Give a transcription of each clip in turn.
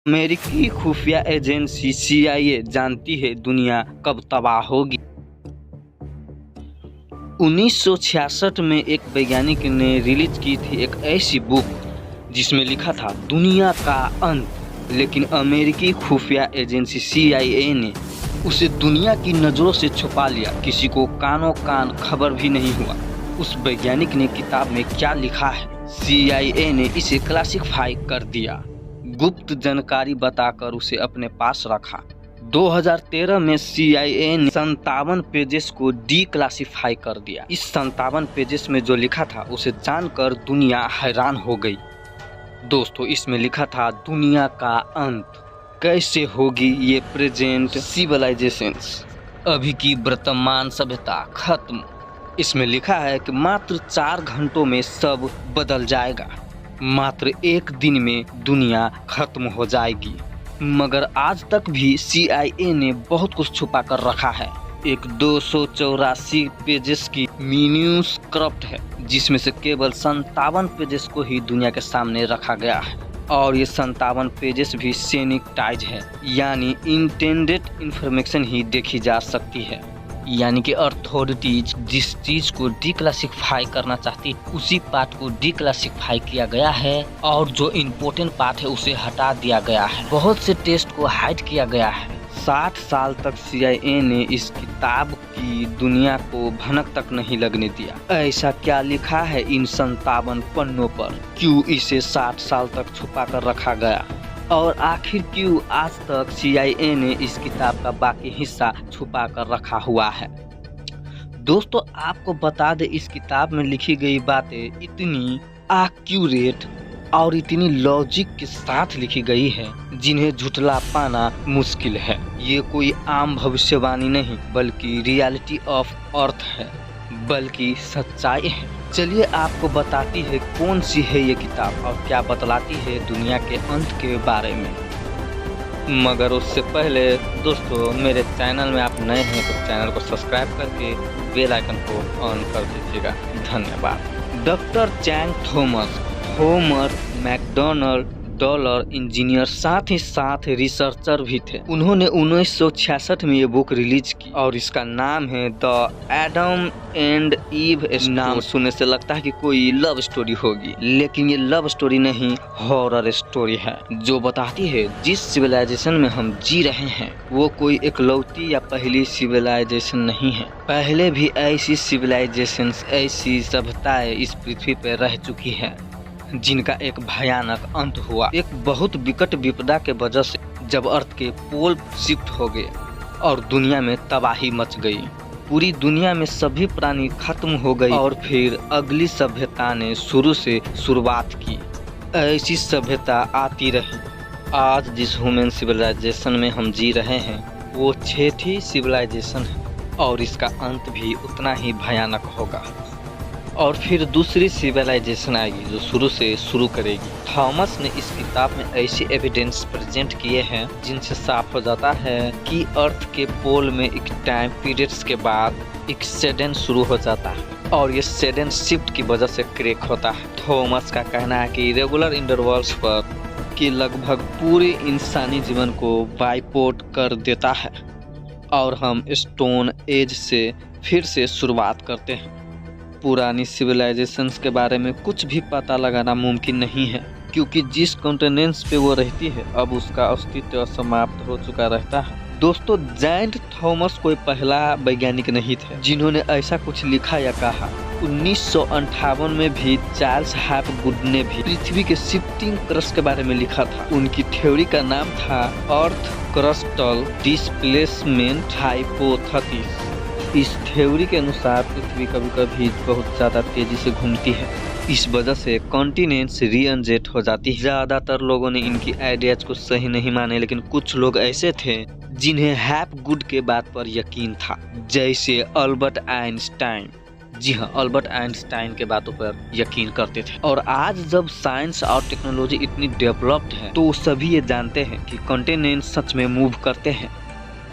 अमेरिकी खुफिया agency CIA जानती है दुनिया कब तबाह होगी। 1966 में एक वैज्ञानिक ने रिलीज की थी एक ऐसी बुक जिसमें लिखा था दुनिया का अंत, लेकिन अमेरिकी खुफिया एजेंसी CIA ने उसे दुनिया की नज़रों से छुपा लिया। किसी को कानों कान खबर भी नहीं हुआ उस वैज्ञानिक ने किताब में क्या लिखा है। CIA ने इसे क्लासिफाई कर दिया, गुप्त जानकारी बताकर उसे अपने पास रखा। 2013 में CIA ने 57 पेजेस को डीक्लासिफाई कर दिया। इस 57 पेजेस में जो लिखा था उसे जानकर दुनिया हैरान हो गई। दोस्तों, इसमें लिखा था दुनिया का अंत कैसे होगी, ये प्रेजेंट सिविलाइजेशंस, अभी की वर्तमान सभ्यता खत्म। इसमें लिखा है कि मात्र 4 घंटों में सब बदल जाएगा, मात्र एक दिन में दुनिया खत्म हो जाएगी। मगर आज तक भी CIA ने बहुत कुछ छुपा कर रखा है। एक 284 पेजेस की मैन्युस्क्रिप्ट है जिसमें से केवल 57 पेजेस को ही दुनिया के सामने रखा गया है, और ये 57 पेजेस भी सैनिटाइज है, यानी इंटेंडेड इंफॉर्मेशन ही देखी जा सकती है। यानी कि अथॉरिटीज जिस चीज को डीक्लासिफाई करना चाहती उसी पार्ट को डीक्लासिफाई किया गया है, और जो इम्पोर्टेंट पार्ट है उसे हटा दिया गया है। बहुत से टेस्ट को हाइड किया गया है। 60 साल तक CIA ने इस किताब की दुनिया को भनक तक नहीं लगने दिया। ऐसा क्या लिखा है इन 57 पन्नों पर? क्यों इसे 60 साल तक छुपा कर रखा गया, और आखिर क्यों आज तक CIA ने इस किताब का बाकी हिस्सा छुपा कर रखा हुआ है? दोस्तों, आपको बता दें इस किताब में लिखी गई बातें इतनी एक्यूरेट और इतनी लॉजिक के साथ लिखी गई है जिन्हें झुठला पाना मुश्किल है। ये कोई आम भविष्यवाणी नहीं बल्कि रियलिटी ऑफ अर्थ है, बल्कि सच्चाई है। चलिए आपको बताती है कौन सी है ये किताब और क्या बतलाती है दुनिया के अंत के बारे में। मगर उससे पहले दोस्तों, मेरे चैनल में आप नए हैं तो चैनल को सब्सक्राइब करके बेल आइकन को ऑन कर दीजिएगा। धन्यवाद। Doctor Chang Thomas Homer McDonald dollar engineer साथ ही साथ रिसर्चर भी थे। उन्होंने 1966 में ये बुक रिलीज की और इसका नाम है द एडम एंड ईव। नाम सुनने से लगता है कि कोई लव स्टोरी होगी, लेकिन ये लव स्टोरी नहीं, हॉरर स्टोरी है जो बताती है जिस सिविलाइजेशन में हम जी रहे हैं वो कोई इकलौती या पहली सिविलाइजेशन नहीं है। पहले भी ऐसी सिविलाइजेशन, ऐसी सभ्यताएं इस पृथ्वी पर रह चुकी है जिनका एक भयानक अंत हुआ। एक बहुत विकट विपदा के वजह से जब अर्थ के पोल शिफ्ट हो गए और दुनिया में तबाही मच गई, पूरी दुनिया में सभी प्राणी खत्म हो गए और फिर अगली सभ्यता ने शुरू से शुरुआत की। ऐसी सभ्यता आती रही। आज जिस ह्यूमन सिविलाइजेशन में हम जी रहे हैं वो 6ठी सिविलाइजेशन है और इसका अंत भी उतना ही भयानक होगा। और फिर दूसरी सिविलाइजेशन आएगी जो शुरू से शुरू करेगी। थॉमस ने इस किताब में ऐसे एविडेंस प्रेजेंट किए हैं जिनसे साफ हो जाता है कि अर्थ के पोल में एक टाइम पीरियड्स के बाद एक सडन शुरू हो जाता है और ये सडन शिफ्ट की वजह से क्रैक होता है। थॉमस का कहना है कि रेगुलर इंटरवल्स पर कि लगभग पूरे इंसानी जीवन को वाइप आउट कर देता है और हम स्टोन एज से फिर से शुरुआत करते हैं। पुरानी सिविलाइजेशंस के बारे में कुछ भी पता लगाना मुमकिन नहीं है क्योंकि जिस कॉन्टिनेंट्स पे वो रहती है अब उसका अस्तित्व समाप्त हो चुका रहता है। दोस्तों, जैंट थॉमस कोई पहला वैज्ञानिक नहीं थे जिन्होंने ऐसा कुछ लिखा या कहा। 1958 में भी चार्ल्स हैपगुड ने भी पृथ्वी के शिफ्टिंग क्रस्ट के बारे में लिखा था। उनकी थ्योरी का नाम था अर्थ क्रस्टल डिस्प्लेसमेंट हाइपोथेसिस। इस थ्योरी के अनुसार पृथ्वी कभी कभी बहुत ज़्यादा तेजी से घूमती है, इस वजह से कॉन्टिनेंट्स रीअरेंज हो जाती है। ज़्यादातर लोगों ने इनकी आइडियाज को सही नहीं माने, लेकिन कुछ लोग ऐसे थे जिन्हें हैपगुड के बात पर यकीन था, जैसे अल्बर्ट आइंस्टाइन। जी हाँ, अल्बर्ट आइंस्टाइन के बातों पर यकीन करते थे। और आज जब साइंस और टेक्नोलॉजी इतनी डेवलप्ड है तो सभी ये जानते हैं कि कॉन्टिनेंट्स सच में मूव करते हैं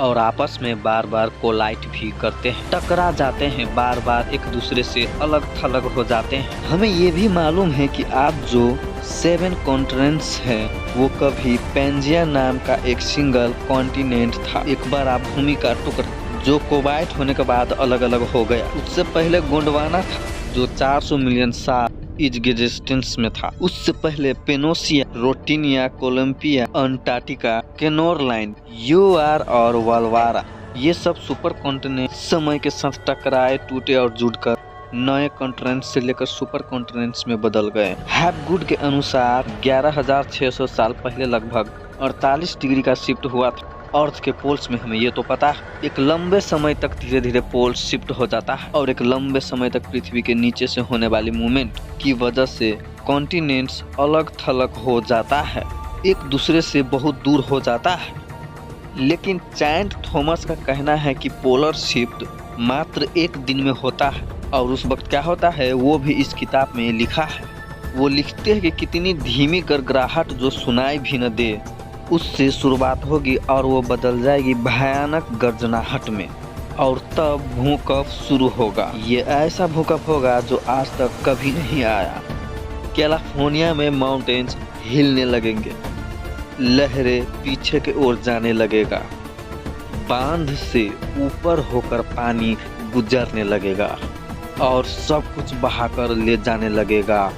और आपस में बार बार कोलाइड भी करते हैं, टकरा जाते हैं, बार बार एक दूसरे से अलग थलग हो जाते हैं। हमें ये भी मालूम है कि आज जो 7 कॉन्टिनेंट्स हैं, वो कभी पेंजिया नाम का एक सिंगल कॉन्टिनेंट था, एक बड़ा भूमि का टुकड़ा जो कोबाल्ट होने के बाद अलग अलग हो गया। उससे पहले गोंडवाना था जो 400 मिलियन साल एग्जिस्टेंस में था। उससे पहले पेनोसिया, रोटिनिया, कोलंबिया, अंटार्कटिका, केनोरलाइन, यूआर और वालवारा, ये सब सुपर कॉन्टिनेंट समय के साथ टकराए, टूटे और जुड़कर नए कॉन्टिनेंट से लेकर सुपर कॉन्टिनेंट्स में बदल गए। हैपगुड के अनुसार 11,600 साल पहले लगभग 48 डिग्री का शिफ्ट हुआ था अर्थ के पोल्स में। हमें ये तो पता है। एक लंबे समय तक धीरे धीरे पोल शिफ्ट हो जाता है और एक लंबे समय तक पृथ्वी के नीचे से होने वाली मूवमेंट की वजह से कॉन्टिनेंट्स अलग थलग हो जाता है, एक दूसरे से बहुत दूर हो जाता है। लेकिन सैंट थॉमस का कहना है कि पोलर शिफ्ट मात्र एक दिन में होता है और उस वक्त क्या होता है वो भी इस किताब में लिखा है। वो लिखते हैं कि कितनी धीमी गड़गड़ाहट जो सुनाई भी न दे, उससे शुरुआत होगी और वो बदल जाएगी भयानक गर्जनाहट में और तब भूकंप शुरू होगा। ये ऐसा भूकंप होगा जो आज तक कभी नहीं आया। कैलिफोर्निया में माउंटेन्स हिलने लगेंगे, लहरें पीछे की ओर जाने लगेगा, बांध से ऊपर होकर पानी गुजरने लगेगा और सब कुछ बहाकर ले जाने लगेगा।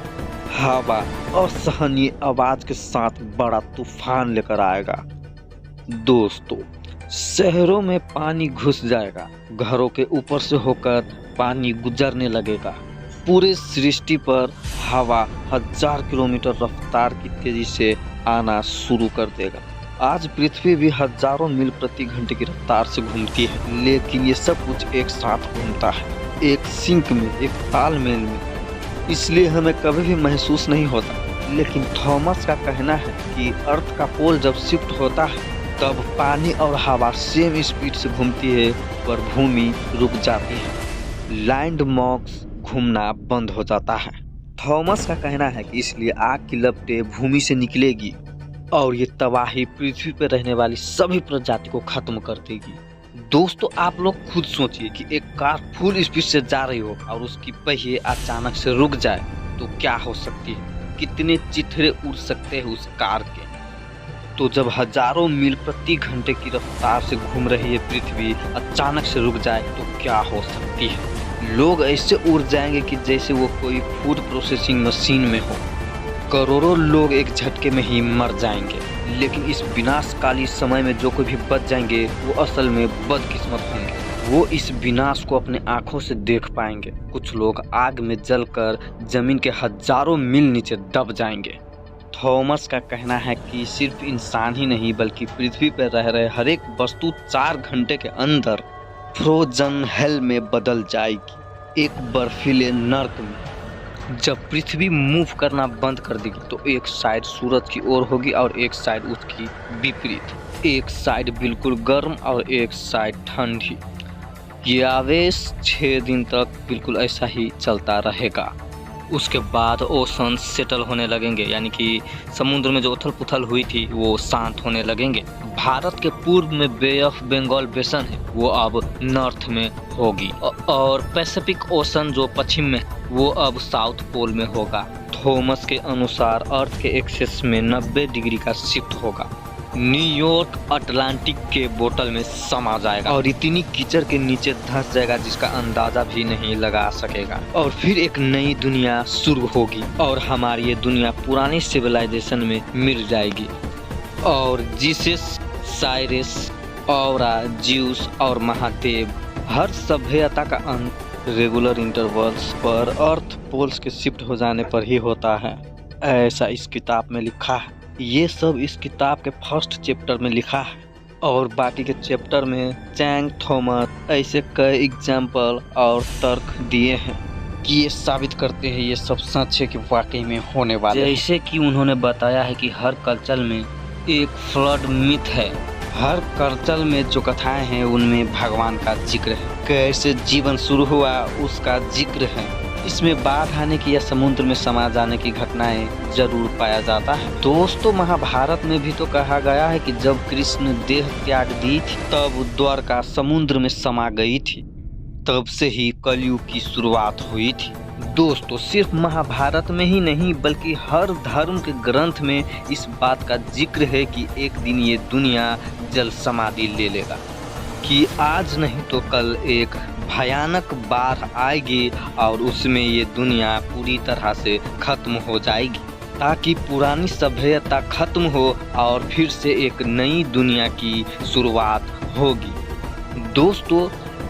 हवा असहनीय आवाज के साथ बड़ा तूफान लेकर आएगा। दोस्तों, शहरों में पानी घुस जाएगा, घरों के ऊपर से होकर पानी गुजरने लगेगा। पूरे सृष्टि पर हवा 1000 किलोमीटर रफ्तार की तेजी से आना शुरू कर देगा। आज पृथ्वी भी हजारों मील प्रति घंटे की रफ्तार से घूमती है, लेकिन ये सब कुछ एक साथ घूमता है, एक सिंक में, एक तालमेल में, इसलिए हमें कभी भी महसूस नहीं होता। लेकिन थॉमस का कहना है कि अर्थ का पोल जब शिफ्ट होता है तब पानी और हवा सेम स्पीड से घूमती है पर भूमि रुक जाती है, लैंड मार्क्स घूमना बंद हो जाता है। थॉमस का कहना है कि इसलिए आग की लपटें भूमि से निकलेगी और ये तबाही पृथ्वी पर रहने वाली सभी प्रजाति को खत्म कर देगी। दोस्तों, आप लोग खुद सोचिए कि एक कार फुल स्पीड से जा रही हो और उसकी पहिए अचानक से रुक जाए तो क्या हो सकती है, कितने चिथड़े उड़ सकते हैं उस कार के। तो जब हजारों मील प्रति घंटे की रफ्तार से घूम रही है पृथ्वी अचानक से रुक जाए तो क्या हो सकती है। लोग ऐसे उड़ जाएंगे कि जैसे वो कोई फूड प्रोसेसिंग मशीन में हो। करोड़ों लोग एक झटके में ही मर जाएंगे। लेकिन इस विनाशकाली समय में जो कोई भी बच जाएंगे वो असल में बदकिस्मत होंगे। वो इस विनाश को अपने आंखों से देख पाएंगे। कुछ लोग आग में जलकर जमीन के हजारों मील नीचे दब जाएंगे। थॉमस का कहना है कि सिर्फ इंसान ही नहीं बल्कि पृथ्वी पर रह रहे हर एक वस्तु 4 घंटे के अंदर फ्रोजन हेल में बदल जाएगी, एक बर्फीले नर्क में। जब पृथ्वी मूव करना बंद कर देगी तो एक साइड सूरज की ओर होगी और एक साइड उसकी विपरीत, एक साइड बिल्कुल गर्म और एक साइड ठंडी। ये आवेश 6 दिन तक बिल्कुल ऐसा ही चलता रहेगा। उसके बाद ओशन सेटल होने लगेंगे, यानी कि समुद्र में जो उथल पुथल हुई थी वो शांत होने लगेंगे। भारत के पूर्व में बे ऑफ बंगाल बेसन है वो अब नॉर्थ में होगी और पैसिफिक ओशन जो पश्चिम में वो अब साउथ पोल में होगा। थॉमस के अनुसार अर्थ के एक्सेस में 90 डिग्री का शिफ्ट होगा। न्यूयॉर्क अटलांटिक के बोतल में समा जाएगा और इतनी कीचड़ के नीचे धंस जाएगा जिसका अंदाजा भी नहीं लगा सकेगा। और फिर एक नई दुनिया शुरू होगी और हमारी ये दुनिया पुरानी सिविलाइजेशन में मिल जाएगी और जीसस, साइरस, औरा, ज्यूस और महादेव, हर सभ्यता का अंत रेगुलर इंटरवल्स पर अर्थ पोल्स के शिफ्ट हो जाने पर ही होता है। ऐसा इस किताब में लिखा है। ये सब इस किताब के फर्स्ट चैप्टर में लिखा है और बाकी के चैप्टर में सैंट थॉमस ऐसे कई एग्जाम्पल और तर्क दिए हैं कि ये साबित करते हैं ये सब सच है कि वाकई में होने वाला है। जैसे कि उन्होंने बताया है कि हर कल्चर में एक फ्लड मिथ है। हर कल्चर में जो कथाएं हैं उनमें भगवान का जिक्र है, कैसे जीवन शुरू हुआ उसका जिक्र है। इसमें बाढ़ आने की या समुद्र में समा जाने की घटनाएं जरूर पाया जाता है। दोस्तों, महाभारत में भी तो कहा गया है कि जब कृष्ण देह त्याग दी थी तब द्वारका समुद्र में समा गई थी। तब से ही कलयुग की शुरुआत हुई थी। दोस्तों सिर्फ महाभारत में ही नहीं बल्कि हर धर्म के ग्रंथ में इस बात का जिक्र है कि एक दिन ये दुनिया जल समाधि ले लेगा, कि आज नहीं तो कल एक भयानक बाढ़ आएगी और उसमें ये दुनिया पूरी तरह से खत्म हो जाएगी, ताकि पुरानी सभ्यता खत्म हो और फिर से एक नई दुनिया की शुरुआत होगी। दोस्तों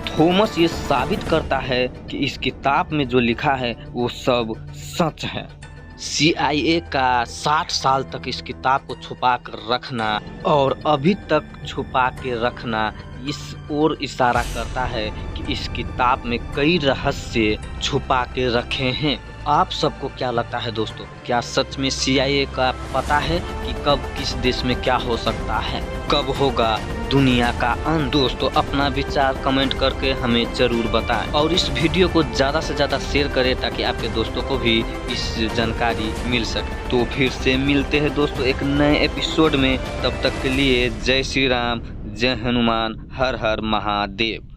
थॉमस ये साबित करता है कि इस किताब में जो लिखा है वो सब सच है। CIA का 60 साल तक इस किताब को छुपा कर रखना और अभी तक छुपा के रखना इस ओर इशारा करता है कि इस किताब में कई रहस्य छुपा के रखे हैं। आप सबको क्या लगता है दोस्तों, क्या सच में CIA का पता है कि कब किस देश में क्या हो सकता है, कब होगा दुनिया का अंत? दोस्तों अपना विचार कमेंट करके हमें जरूर बताएं और इस वीडियो को ज़्यादा से ज़्यादा शेयर करें ताकि आपके दोस्तों को भी इस जानकारी मिल सके। तो फिर से मिलते हैं दोस्तों एक नए एपिसोड में, तब तक के लिए जय श्री राम, जय हनुमान, हर हर महादेव।